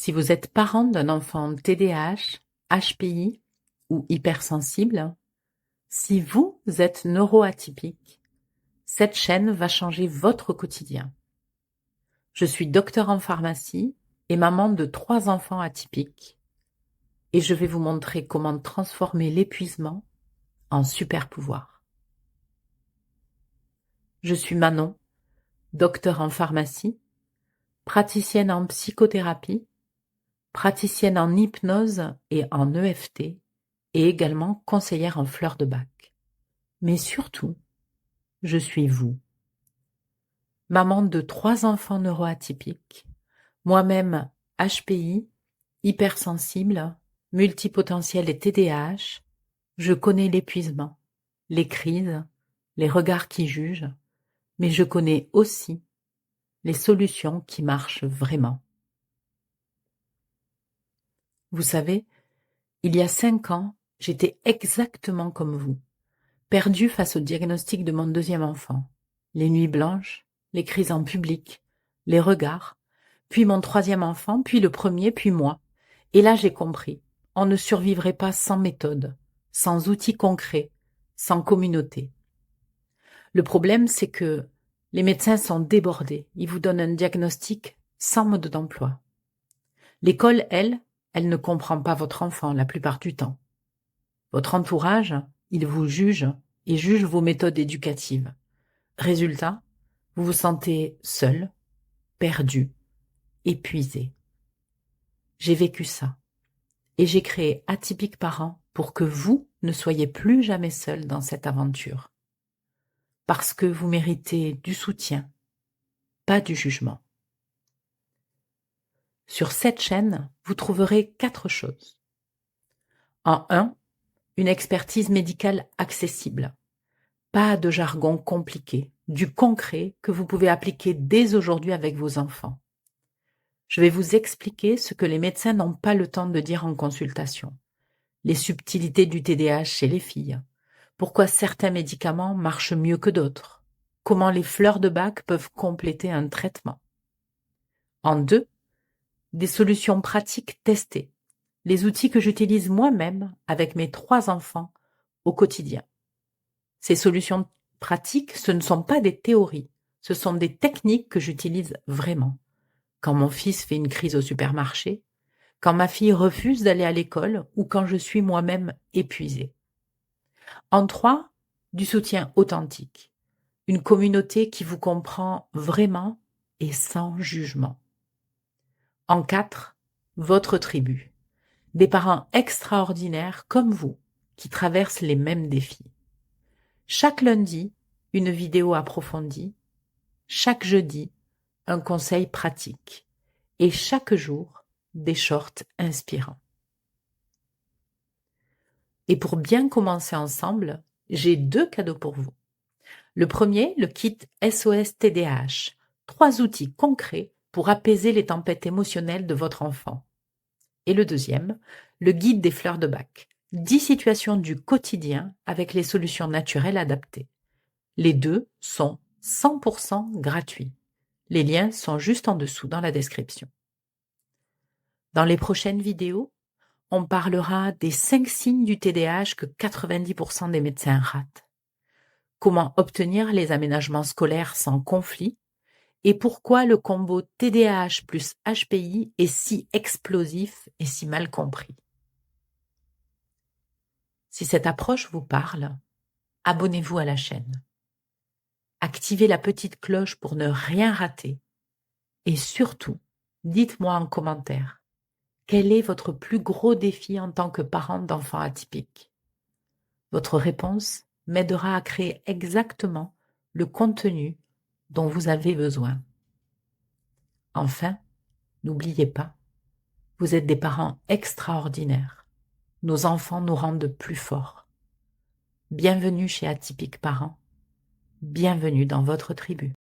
Si vous êtes parent d'un enfant TDAH, HPI ou hypersensible, si vous êtes neuroatypique, cette chaîne va changer votre quotidien. Je suis docteur en pharmacie et maman de 3 enfants atypiques et je vais vous montrer comment transformer l'épuisement en super pouvoir. Je suis Manon, docteur en pharmacie, praticienne en psychothérapie, praticienne en hypnose et en EFT et également conseillère en fleurs de bac. Mais surtout, je suis vous. Maman de 3 enfants neuroatypiques, moi-même HPI, hypersensible, multipotentiel et TDAH, je connais l'épuisement, les crises, les regards qui jugent, mais je connais aussi les solutions qui marchent vraiment. Vous savez, il y a 5 ans, j'étais exactement comme vous, perdue face au diagnostic de mon 2e enfant. Les nuits blanches, les crises en public, les regards, puis mon 3e enfant, puis le premier, puis moi. Et là j'ai compris, on ne survivrait pas sans méthode, sans outils concrets, sans communauté. Le problème, c'est que les médecins sont débordés, ils vous donnent un diagnostic sans mode d'emploi. L'école, elle ne comprend pas votre enfant la plupart du temps. Votre entourage, il vous juge et juge vos méthodes éducatives. Résultat, vous vous sentez seul, perdu, épuisé. J'ai vécu ça et j'ai créé Atypique Parent pour que vous ne soyez plus jamais seul dans cette aventure. Parce que vous méritez du soutien, pas du jugement. Sur cette chaîne, vous trouverez 4 choses. En 1, une expertise médicale accessible. Pas de jargon compliqué, du concret que vous pouvez appliquer dès aujourd'hui avec vos enfants. Je vais vous expliquer ce que les médecins n'ont pas le temps de dire en consultation. Les subtilités du TDAH chez les filles. Pourquoi certains médicaments marchent mieux que d'autres. Comment les fleurs de bac peuvent compléter un traitement. En 2, des solutions pratiques testées. Les outils que j'utilise moi-même avec mes 3 enfants au quotidien. Ces solutions pratiques, ce ne sont pas des théories, ce sont des techniques que j'utilise vraiment. Quand mon fils fait une crise au supermarché, quand ma fille refuse d'aller à l'école ou quand je suis moi-même épuisée. En 3, du soutien authentique. Une communauté qui vous comprend vraiment et sans jugement. En 4, votre tribu. Des parents extraordinaires comme vous qui traversent les mêmes défis. Chaque lundi, une vidéo approfondie. Chaque jeudi, un conseil pratique. Et chaque jour, des shorts inspirants. Et pour bien commencer ensemble, j'ai 2 cadeaux pour vous. Le premier, le kit SOS TDAH. 3 outils concrets pour apaiser les tempêtes émotionnelles de votre enfant. Et le deuxième, le guide des fleurs de bac. 10 situations du quotidien avec les solutions naturelles adaptées. Les 2 sont 100% gratuits. Les liens sont juste en dessous dans la description. Dans les prochaines vidéos, on parlera des 5 signes du TDAH que 90% des médecins ratent. Comment obtenir les aménagements scolaires sans conflit et pourquoi le combo TDAH plus HPI est si explosif et si mal compris. Si cette approche vous parle, abonnez-vous à la chaîne. Activez la petite cloche pour ne rien rater. Et surtout, dites-moi en commentaire, quel est votre plus gros défi en tant que parent d'enfants atypiques? Votre réponse m'aidera à créer exactement le contenu dont vous avez besoin. Enfin, n'oubliez pas, vous êtes des parents extraordinaires. Nos enfants nous rendent plus forts. Bienvenue chez Atypique Parents. Bienvenue dans votre tribu.